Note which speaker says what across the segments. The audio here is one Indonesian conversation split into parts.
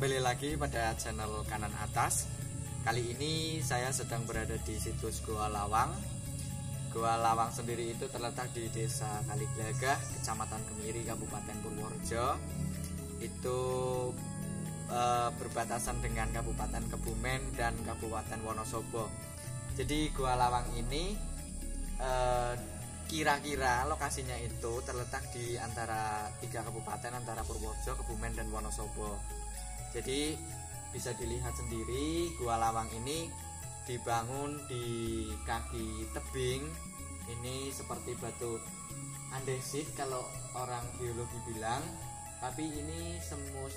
Speaker 1: kembali lagi pada channel Kanan Atas. Kali ini saya sedang berada di situs Goa Lawang. Goa Lawang sendiri itu terletak di Desa Kaliglagah, Kecamatan Kemiri, Kabupaten Purworejo. Itu berbatasan dengan Kabupaten Kebumen dan Kabupaten Wonosobo. Jadi Goa Lawang ini kira-kira lokasinya itu terletak di antara 3 kabupaten, antara Purworejo, Kebumen, dan Wonosobo. Jadi bisa dilihat sendiri, Goa Lawang ini dibangun di kaki tebing. Ini seperti batu andesit kalau orang geologi bilang, tapi ini semu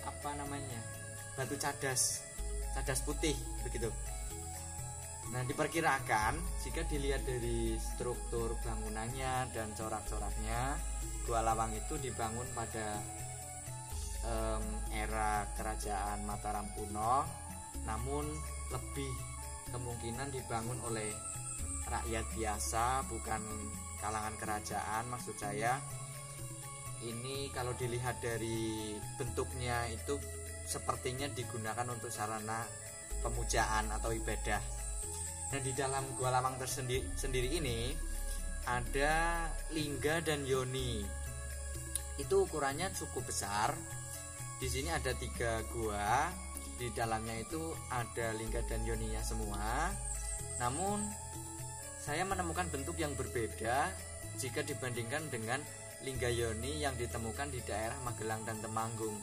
Speaker 1: apa namanya, batu cadas putih begitu. Nah, diperkirakan jika dilihat dari struktur bangunannya dan corak-coraknya, Goa Lawang itu dibangun pada era kerajaan Mataram kuno, namun lebih kemungkinan dibangun oleh rakyat biasa, bukan kalangan kerajaan. Maksud saya, ini kalau dilihat dari bentuknya itu sepertinya digunakan untuk sarana pemujaan atau ibadah. Nah, di dalam Goa Lawang sendiri ini ada lingga dan yoni. Itu ukurannya cukup besar. Di sini ada 3 gua. Di dalamnya itu ada lingga dan yoninya semua. Namun saya menemukan bentuk yang berbeda jika dibandingkan dengan lingga yoni yang ditemukan di daerah Magelang dan Temanggung.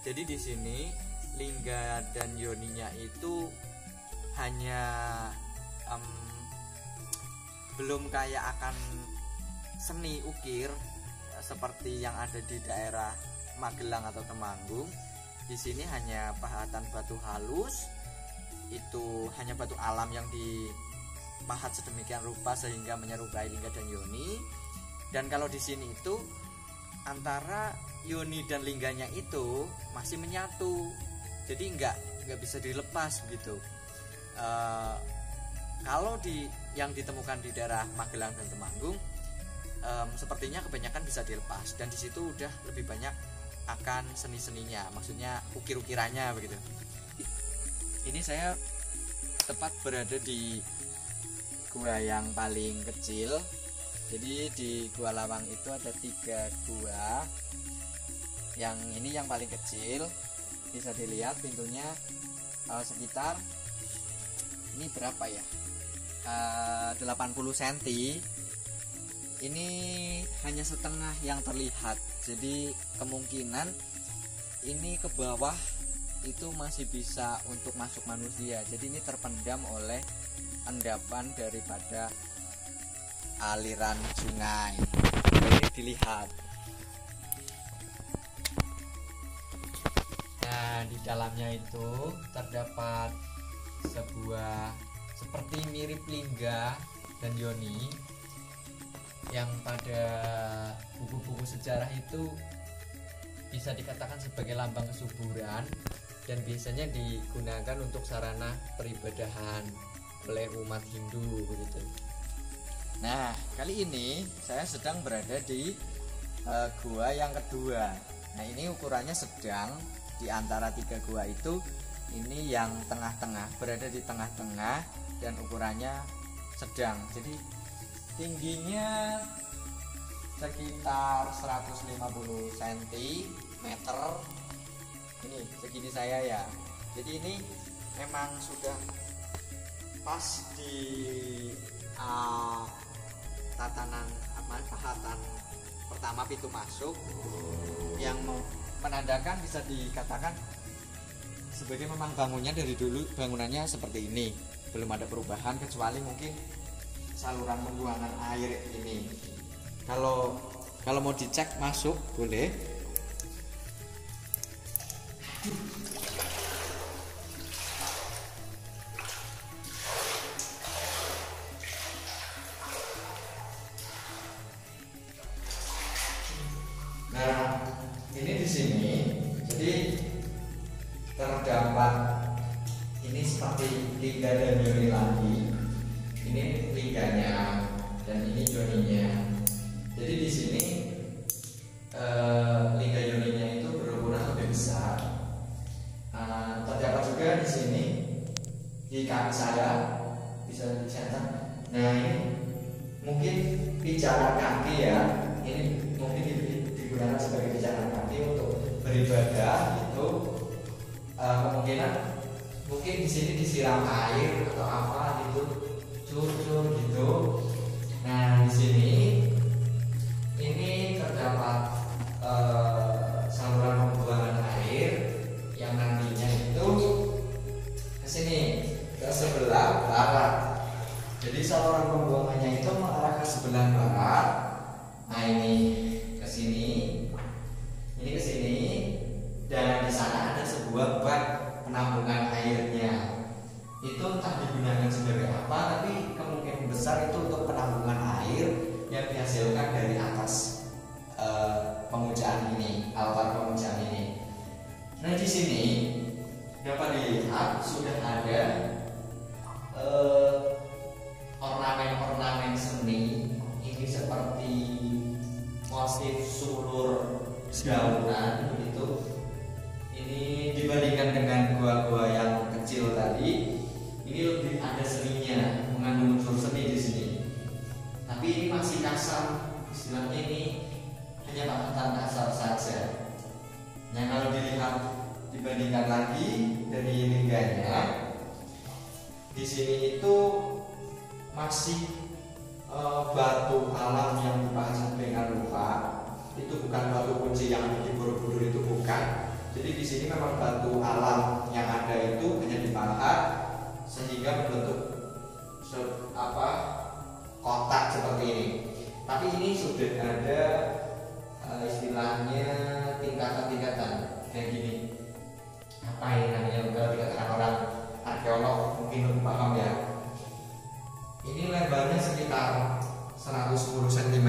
Speaker 1: Jadi di sini lingga dan yoninya itu hanya belum kayak akan seni ukir seperti yang ada di daerah Magelang atau Temanggung. Di sini hanya pahatan batu halus, itu hanya batu alam yang dipahat sedemikian rupa sehingga menyerupai lingga dan yoni. Dan kalau di sini itu antara yoni dan lingganya itu masih menyatu, jadi nggak bisa dilepas begitu. Kalau yang ditemukan di daerah Magelang dan Temanggung, sepertinya kebanyakan bisa dilepas, dan di situ udah lebih banyak akan seni-seninya, maksudnya ukir-ukirannya begitu. Ini saya tepat berada di gua yang paling kecil. Jadi di Goa Lawang itu ada 3 gua. Yang ini yang paling kecil, bisa dilihat pintunya sekitar ini berapa ya? 80 cm. Ini hanya setengah yang terlihat. Jadi kemungkinan ini ke bawah itu masih bisa untuk masuk manusia. Jadi ini terpendam oleh endapan daripada aliran sungai. Ini dilihat. Nah, di dalamnya itu terdapat sebuah seperti mirip lingga dan yoni yang pada buku-buku sejarah itu bisa dikatakan sebagai lambang kesuburan dan biasanya digunakan untuk sarana peribadahan oleh umat Hindu begitu. Nah, kali ini saya sedang berada di gua yang kedua. Nah, ini ukurannya sedang. Di antara 3 gua itu, ini yang tengah-tengah, berada di tengah-tengah dan ukurannya sedang. Jadi tingginya sekitar 150 cm. Ini segini saya ya. Jadi ini memang sudah pas di tatanan pahatan pertama pintu masuk, yang menandakan bisa dikatakan sebagai memang bangunnya dari dulu bangunannya seperti ini, belum ada perubahan kecuali mungkin saluran pembuangan air ini. Kalau mau dicek masuk boleh. Nah, ini di sini jadi terdapat ini seperti lingga dan yoni lagi. Ini lingganya dan ini yoninya. Jadi di sini lingga yoninya itu berukuran lebih besar. pijakan kaki ya. Ini mungkin digunakan sebagai pijakan kaki untuk beribadah itu. Kemungkinan mungkin di sini disiram air atau apa gitu, curcur gitu. Nah di sini ini terdapat saluran pembuangan air yang nantinya itu ke sini, ke sebelah barat. Jadi saluran pembuangannya itu mengarah ke sebelah barat. Nah ini ke sini, ini ke sini, dan di sana ada sebuah bak penampungan airnya. Itu entah digunakan sebagai apa, tapi kemungkinan besar itu untuk penampungan air yang dihasilkan dari atas pemujaan ini, altar pemujaan ini. Nah di sini dapat dilihat sudah ada ornamen-ornamen seni. Ini seperti motif sulur daunan begitu. Ini dibandingkan dengan gua-gua yang kecil tadi, ini lebih ada seninya, mengandung unsur seni di sini. Tapi ini masih kasar, istilahnya ini hanya pahatan kasar saja. Nah kalau dilihat dibandingkan lagi dari lingganya, di sini itu masih batu alam yang dipasang dengan lupa. Itu bukan batu kunci yang ada di Borobudur, itu bukan. Jadi di sini memang batu alam yang ada itu hanya dipahat sehingga membentuk kotak seperti ini. Tapi ini sudah ada istilahnya tingkatan-tingkatan kayak gini. Apa ini namanya, kalau dikatakan orang arkeolog mungkin lebih paham ya. Ini lebarnya sekitar 110 cm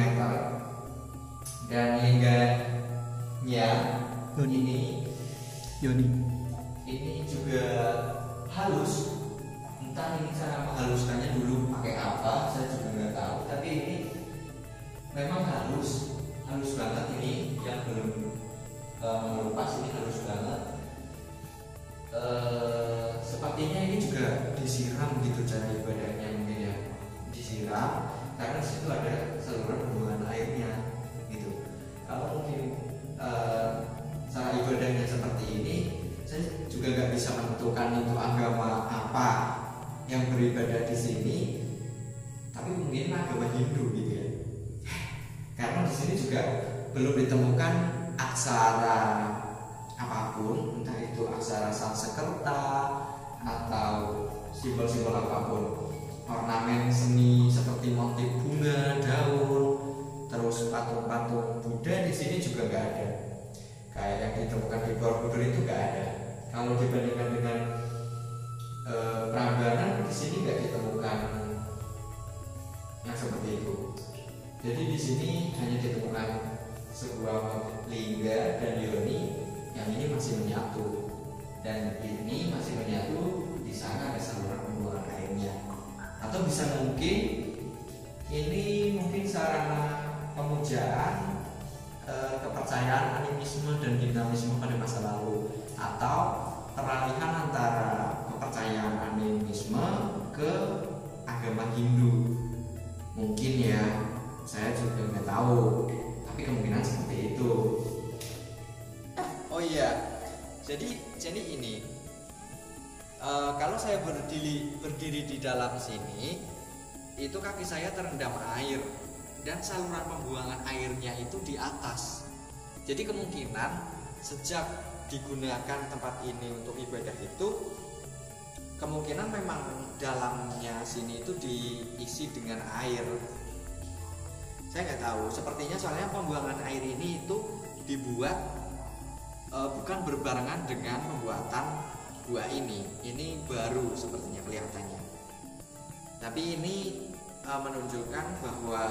Speaker 1: dan lingganya ini juga halus. Entah ini cara menghaluskannya dulu pakai apa, saya juga nggak tahu. Tapi ini memang halus banget. Ini yang belum mengelupas, ini halus banget. Sepertinya ini juga disiram gitu cara ibadahnya, mungkin ya disiram karena di situ ada saluran pembuangan airnya gitu. Kalau mungkin cara ibadahnya seperti ini, saya juga nggak bisa menentukan itu agama apa yang beribadah di sini. Tapi mungkin agama Hindu gitu ya. Karena di sini juga belum ditemukan aksara apapun, entah itu aksara Sanskerta atau simbol-simbol apapun. Ornamen seni seperti motif bunga, daun, terus patung-patung Buddha di sini juga nggak ada. Kayak yang ditemukan di Borobudur itu nggak ada. Kalau dibandingkan dengan Prambanan, di sini nggak ditemukan yang seperti itu. Jadi di sini hanya ditemukan sebuah lingga dan yoni yang ini masih menyatu, dan ini masih menyatu. Di sana ada saluran pembuangan airnya. Atau bisa mungkin ini sarana pemujaan kepercayaan animisme dan dinamisme pada masa lalu, atau peralihan antara kepercayaan animisme ke agama Hindu. Mungkin ya, saya juga nggak tahu, tapi kemungkinan seperti itu. Oh iya, jadi ini kalau saya berdiri di dalam sini, itu kaki saya terendam air dan saluran pembuangan airnya itu di atas. Jadi kemungkinan sejak digunakan tempat ini untuk ibadah itu, kemungkinan memang dalamnya sini itu diisi dengan air. Saya nggak tahu, sepertinya soalnya pembuangan air ini itu dibuat bukan berbarengan dengan pembuatan gua ini. Ini baru sepertinya kelihatannya. Tapi ini menunjukkan bahwa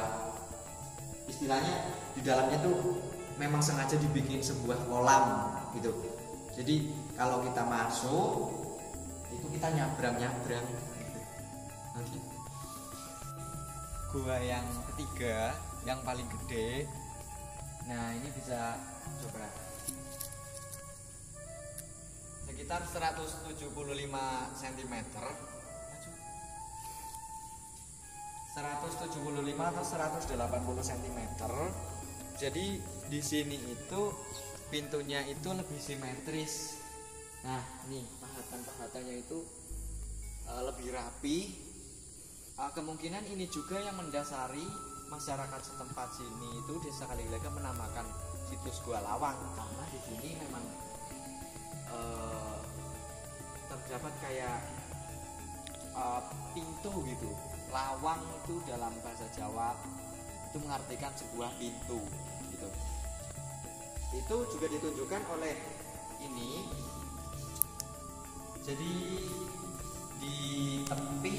Speaker 1: istilahnya di dalamnya tuh memang sengaja dibikin sebuah kolam gitu. Jadi kalau kita masuk itu kita nyabrang. Gua yang ketiga, yang paling gede. Nah ini bisa coba sekitar 175 cm. 175 atau 180 cm. Jadi di sini itu pintunya itu lebih simetris. Nah, nih pahatan-pahatannya itu lebih rapi. Kemungkinan ini juga yang mendasari masyarakat setempat sini itu Desa Kaliilegang menamakan situs Gua Lawang, karena di sini memang terdapat kayak pintu gitu. Lawang itu dalam bahasa Jawa itu mengartikan sebuah pintu gitu. Itu juga ditunjukkan oleh ini. Jadi di tepi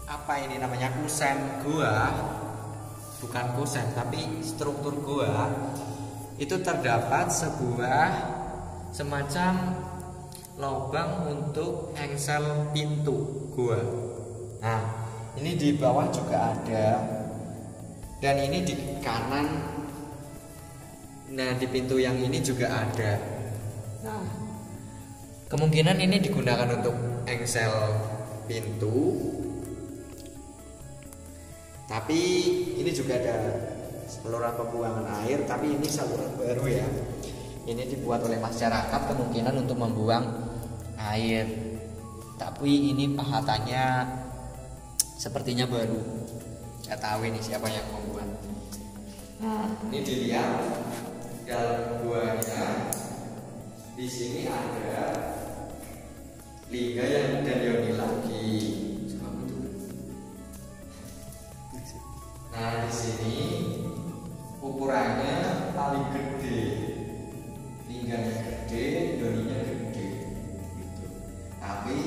Speaker 1: apa ini namanya, kusen gua, bukan kusen tapi struktur gua, itu terdapat sebuah semacam lubang untuk engsel pintu gua. Nah, ini di bawah juga ada, dan ini di kanan. Nah, di pintu yang ini juga ada. Nah, kemungkinan ini digunakan untuk engsel pintu. Tapi ini juga ada saluran pembuangan air, tapi ini saluran baru ya. Ini dibuat oleh masyarakat kemungkinan untuk membuang air. Tapi ini pahatannya sepertinya baru. Nggak tahu ini siapa yang membuat. Nah, ini dilihat dalam guanya. Di sini ada Liga yang dan Yoni lagi. Nah, di sini ukurannya paling gede, lingganya gede, doninya gede, gitu. Tapi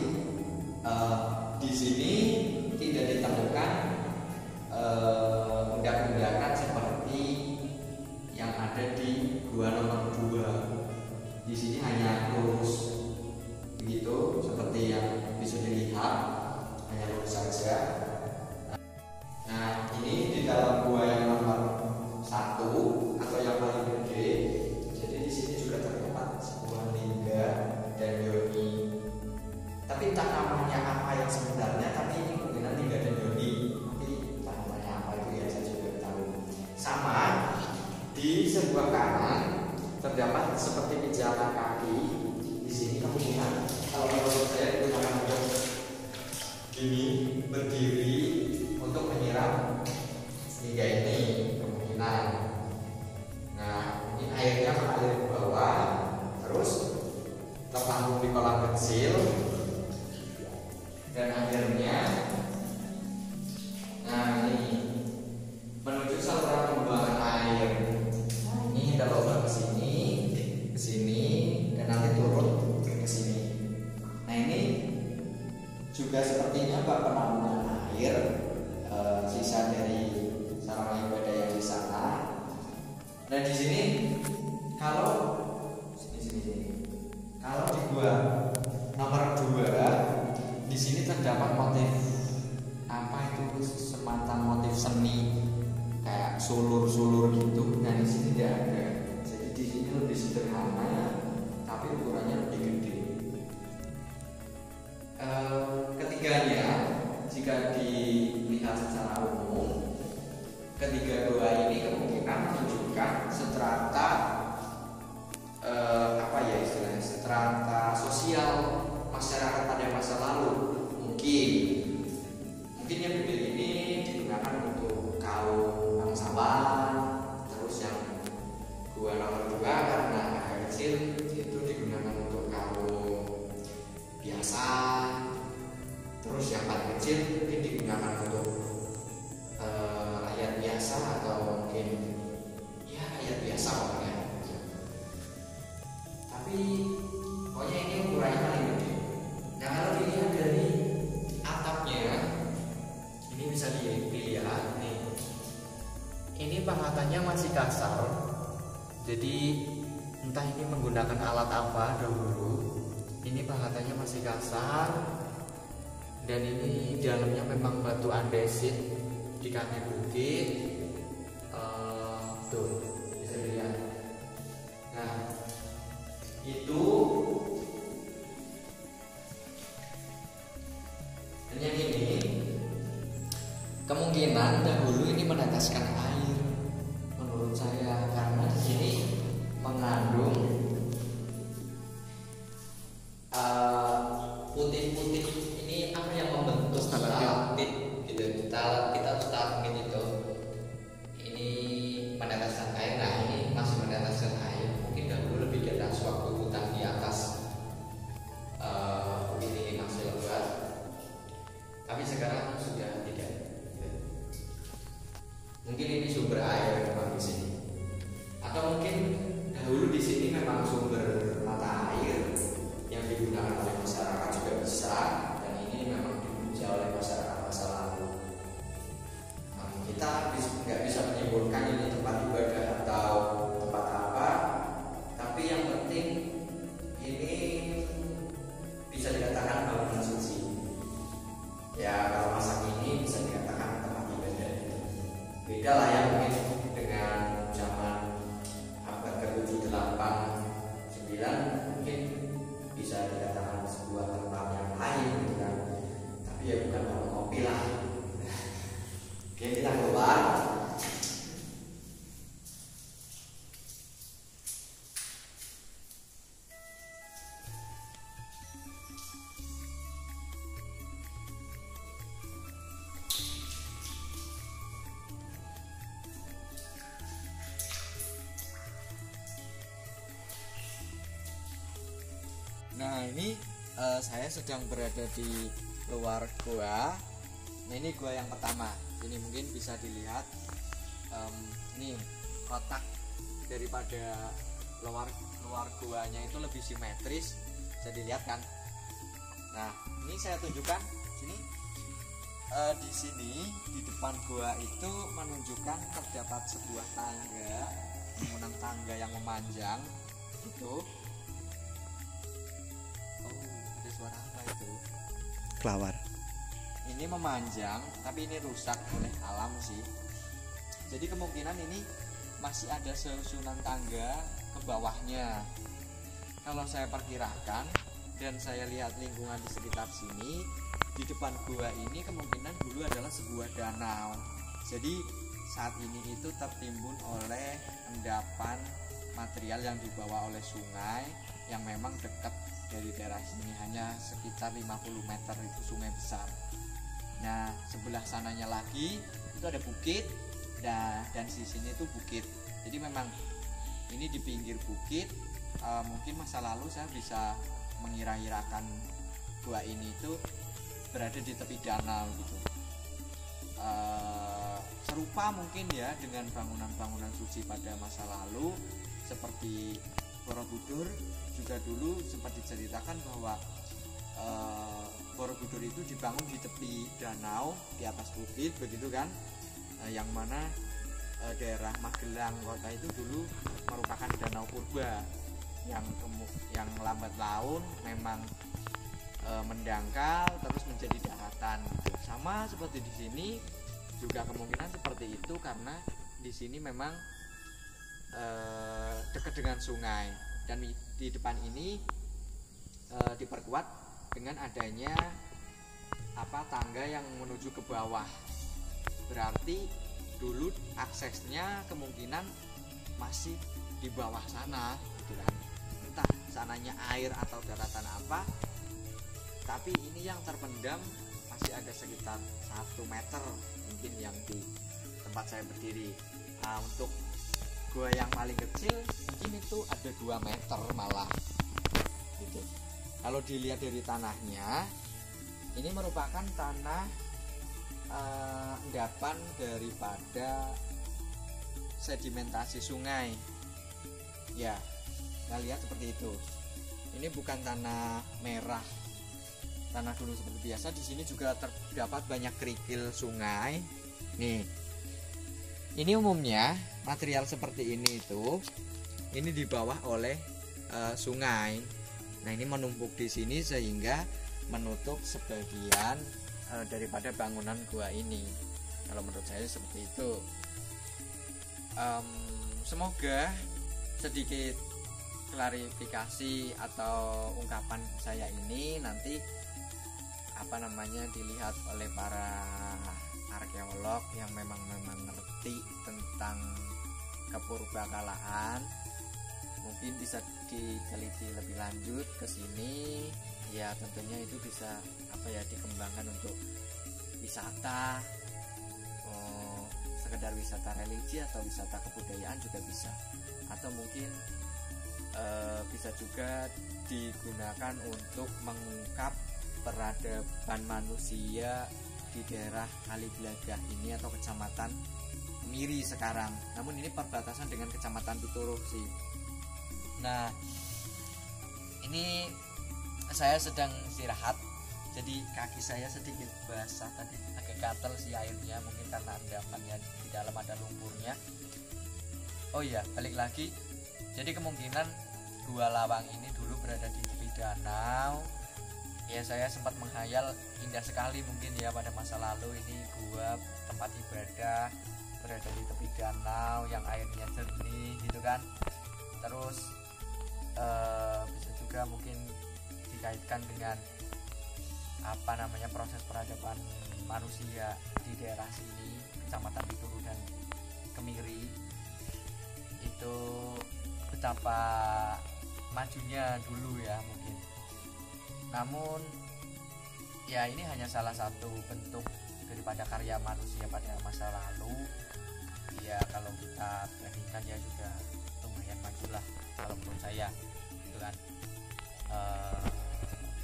Speaker 1: di sini tidak ditemukan undak-undakan seperti yang ada di gua nomor 2. Di sini hanya lurus, begitu, seperti yang bisa dilihat, hanya lurus saja. Nah, ini di dalam gua yang nomor 1 atau yang paling gede. Jadi di sini juga terdapat sebuah lingga dan yoni. Tapi tak namanya apa yang sebenarnya, tapi ini kemungkinan lingga dan yoni. Tapi tak namanya apa itu ya saya juga tahu. Sama di sebelah kanan terdapat seperti pijakan kaki. Di sini kemungkinan kalau menurut saya digunakan untuk gini, berdiri untuk menyiram hingga ini kemungkinan. Nah, ini airnya mengalir ke bawah, terus tertampung di kolam kecil, dan akhirnya, nah ini menuju saluran pembuangan air. Nah, ini ada lubang ke sini, dan nanti turun ke sini. Nah, ini juga sepertinya bak penampungan air. Sisa dari sarana ibadah yang di sana. Nah, di sini kalau di gua nomor 2 di sini terdapat motif apa itu, semacam motif seni kayak sulur-sulur gitu. Nah, di sini tidak ada. Jadi di sini lebih sederhana, tapi ukurannya lebih gede. Ketiganya, jika dilihat secara umum, ketiga gua ini kemungkinan menunjukkan strata strata sosial masyarakat pada masa lalu. Mungkin yang gede ini digunakan untuk kaum bangsawan. Terus yang gua nomor 2 karena agak kecil itu digunakan untuk kaum biasa. Terus yang paling kecil mungkin digunakan untuk rakyat biasa, atau mungkin ya rakyat biasa pokoknya. Tapi pokoknya ini ukurannya paling gede. Nah, kalau dilihat dari atapnya, ini bisa dilihat nih. Ini pahatannya masih kasar. Jadi entah ini menggunakan alat apa dahulu. Ini pahatannya masih kasar. Dan ini dalamnya memang batu andesit di kaki bukit. Tuh bisa dilihat. Nah, itu dan yang ini saya mungkin dengan zaman abad ke-7, 8, 9 mungkin bisa dikatakan sebuah tempat yang lain gitu kan, tapi ya bukan warung kopi lah. Oke, kita keluar. Nah ini saya sedang berada di luar gua. Nah ini gua yang pertama. Ini mungkin bisa dilihat ini kotak daripada luar guanya itu lebih simetris, bisa dilihat kan. Nah ini saya tunjukkan sini. Di sini di depan gua itu menunjukkan terdapat sebuah tangga, bangunan tangga yang memanjang gitu. Suara apa itu?
Speaker 2: Kelawar.
Speaker 1: Ini memanjang, tapi ini rusak oleh alam sih. Jadi kemungkinan ini masih ada susunan tangga ke bawahnya. Kalau saya perkirakan dan saya lihat lingkungan di sekitar sini, di depan gua ini kemungkinan dulu adalah sebuah danau. Jadi saat ini itu tertimbun oleh endapan material yang dibawa oleh sungai yang memang dekat dari daerah sini, hanya sekitar 50 meter itu sungai besar. Nah sebelah sananya lagi itu ada bukit, dan di sini itu bukit. Jadi memang ini di pinggir bukit. Mungkin masa lalu saya bisa mengira-irakan gua ini itu berada di tepi danau gitu. Serupa mungkin ya dengan bangunan-bangunan suci pada masa lalu seperti Borobudur. Juga dulu sempat diceritakan bahwa Borobudur itu dibangun di tepi danau di atas bukit begitu kan, yang mana daerah Magelang kota itu dulu merupakan danau purba yang lambat laun memang mendangkal terus menjadi daratan gitu. Sama seperti di sini juga kemungkinan seperti itu karena di sini memang dekat dengan sungai, dan di depan ini diperkuat dengan adanya tangga yang menuju ke bawah. Berarti dulu aksesnya kemungkinan masih di bawah sana gitu kan. Entah sananya air atau daratan apa, tapi ini yang terpendam masih ada sekitar 1 meter mungkin yang di tempat saya berdiri. Nah, untuk gua yang paling kecil mungkin itu ada 2 meter malah gitu. Kalau dilihat dari tanahnya, ini merupakan tanah endapan daripada sedimentasi sungai ya. Kita lihat seperti itu. Ini bukan tanah merah, tanah gunung seperti biasa. Di sini juga terdapat banyak kerikil sungai nih. Ini umumnya material seperti ini ini dibawa oleh sungai. Nah ini menumpuk di sini sehingga menutup sebagian daripada bangunan gua ini. Kalau menurut saya seperti itu. Semoga sedikit klarifikasi atau ungkapan saya ini nanti dilihat oleh para arkeolog yang memang ngerti tentang kepurbakalaan. Mungkin bisa diteliti lebih lanjut ke sini ya. Tentunya itu bisa dikembangkan untuk wisata, sekedar wisata religi atau wisata kebudayaan juga bisa, atau mungkin bisa juga digunakan untuk mengungkap peradaban manusia di daerah Kaliblagah ini atau kecamatan Miri sekarang. Namun ini perbatasan dengan kecamatan Pituruh sih. Nah ini saya sedang istirahat, jadi kaki saya sedikit basah tadi, agak gatel sih airnya, mungkin karena endapannya di dalam ada lumpurnya. Oh iya, balik lagi. Jadi kemungkinan Gua Lawang ini dulu berada di tepi danau. Ya saya sempat menghayal indah sekali mungkin ya pada masa lalu ini gua tempat ibadah berada di tepi danau yang airnya jernih gitu kan. Terus bisa juga mungkin dikaitkan dengan apa namanya proses peradaban manusia di daerah sini, Kecamatan Pituru dan Kemiri, itu betapa majunya dulu ya mungkin. Namun ya ini hanya salah satu bentuk daripada karya manusia pada masa lalu. Ya kalau kita bandingkan ya juga lumayan majulah kalau menurut saya gitu kan.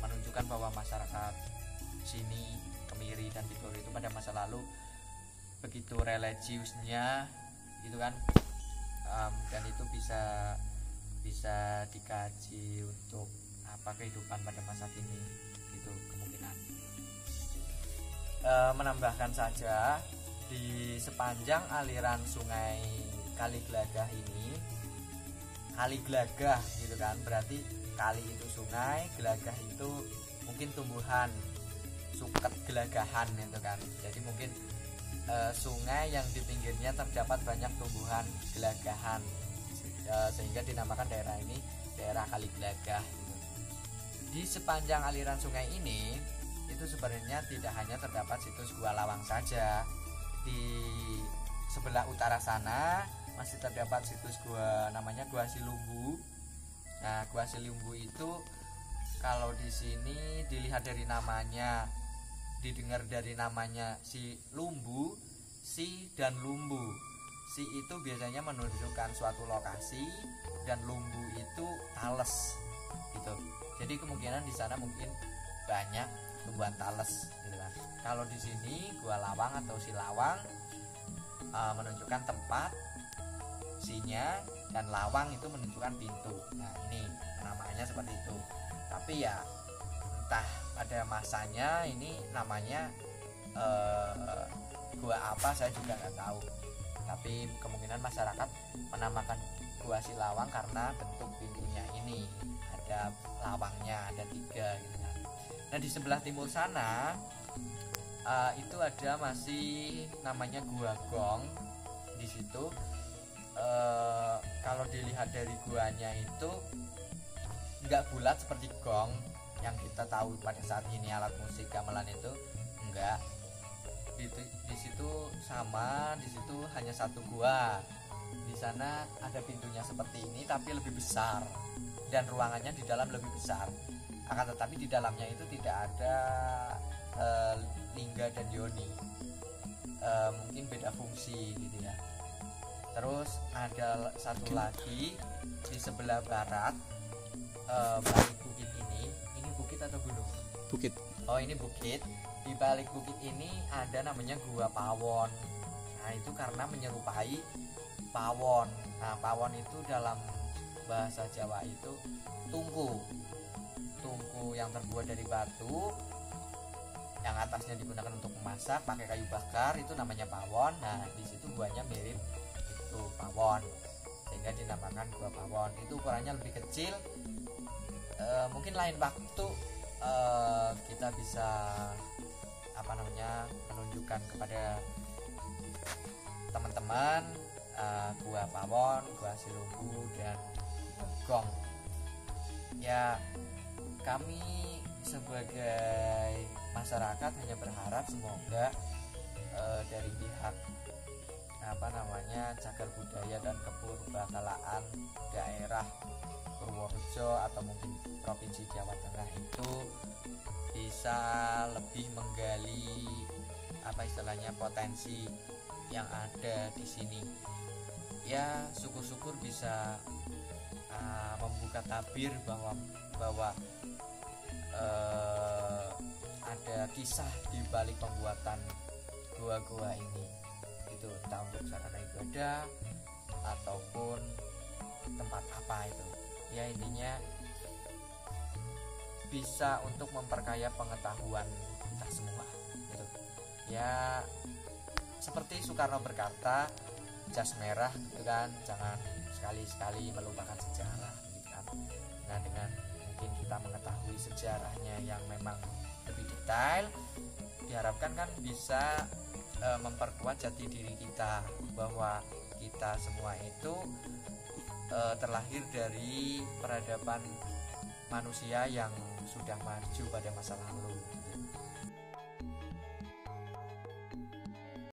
Speaker 1: Menunjukkan bahwa masyarakat sini Kemiri dan Pituru itu pada masa lalu begitu religiusnya gitu kan. Dan itu bisa dikaji untuk apa kehidupan pada masa kini gitu kemungkinan. Menambahkan saja di sepanjang aliran sungai Kali Glagah ini, Kali Glagah gitu kan, berarti kali itu sungai, gelagah itu mungkin tumbuhan, suket gelagahan itu kan. Jadi mungkin sungai yang di pinggirnya terdapat banyak tumbuhan gelagahan, sehingga dinamakan daerah ini daerah Kali Glagah gitu. Di sepanjang aliran sungai ini itu sebenarnya tidak hanya terdapat situs Gua Lawang saja. Di sebelah utara sana masih terdapat situs gua namanya Gua Silumbu. Nah, Gua Silumbu itu kalau di sini dilihat dari namanya, didengar dari namanya si lumbu, si dan lumbu. Si itu biasanya menunjukkan suatu lokasi dan lumbu itu tales gitu. Jadi kemungkinan di sana mungkin banyak tumbuhan tales gitu kan. Kalau di sini Gua Lawang atau Si Lawang menunjukkan tempat, sinya, dan lawang itu menunjukkan pintu. Nah ini namanya seperti itu. Tapi ya entah pada masanya ini namanya gua apa saya juga nggak tahu. Tapi kemungkinan masyarakat menamakan Gua Si Lawang karena bentuk pintunya ini ada lawangnya, ada 3 gitu kan. Nah di sebelah timur sana itu ada masih namanya Gua Gong. Di situ kalau dilihat dari guanya itu nggak bulat seperti gong yang kita tahu pada saat ini alat musik gamelan itu, enggak. Di situ sama, di situ hanya satu gua. Di sana ada pintunya seperti ini tapi lebih besar dan ruangannya di dalam lebih besar. Akan tetapi di dalamnya itu tidak ada lingga dan yoni, mungkin beda fungsi gitu ya. Terus ada satu lagi di sebelah barat, balik bukit ini bukit atau gunung?
Speaker 2: Bukit.
Speaker 1: Oh ini bukit. Di balik bukit ini ada namanya Gua Pawon. Nah itu karena menyerupai pawon. Nah pawon itu dalam bahasa Jawa itu tungku yang terbuat dari batu, yang atasnya digunakan untuk memasak pakai kayu bakar, itu namanya pawon. Nah di situ guanya mirip itu pawon, sehingga dinamakan Gua Pawon. Itu ukurannya lebih kecil. Mungkin lain waktu kita bisa menunjukkan kepada teman-teman Gua Pawon, Gua Silumbu, dan Gong. Ya kami sebagai masyarakat hanya berharap semoga dari pihak cagar budaya dan kepurbakalaan daerah Purworejo atau mungkin provinsi Jawa Tengah itu bisa lebih menggali potensi yang ada di sini. Ya syukur-syukur bisa membuka tabir bahwa ada kisah di balik pembuatan gua-gua ini, itu entah untuk sarana ibadah ataupun tempat apa itu. Ya intinya bisa untuk memperkaya pengetahuan kita semua gitu. Ya seperti Soekarno berkata, jas merah gitu kan, jangan sekali-sekali melupakan sejarah gitu kan. Nah dengan mungkin kita mengetahui sejarahnya yang memang lebih detail, diharapkan kan bisa memperkuat jati diri kita bahwa kita semua itu terlahir dari peradaban manusia yang sudah maju pada masa lalu.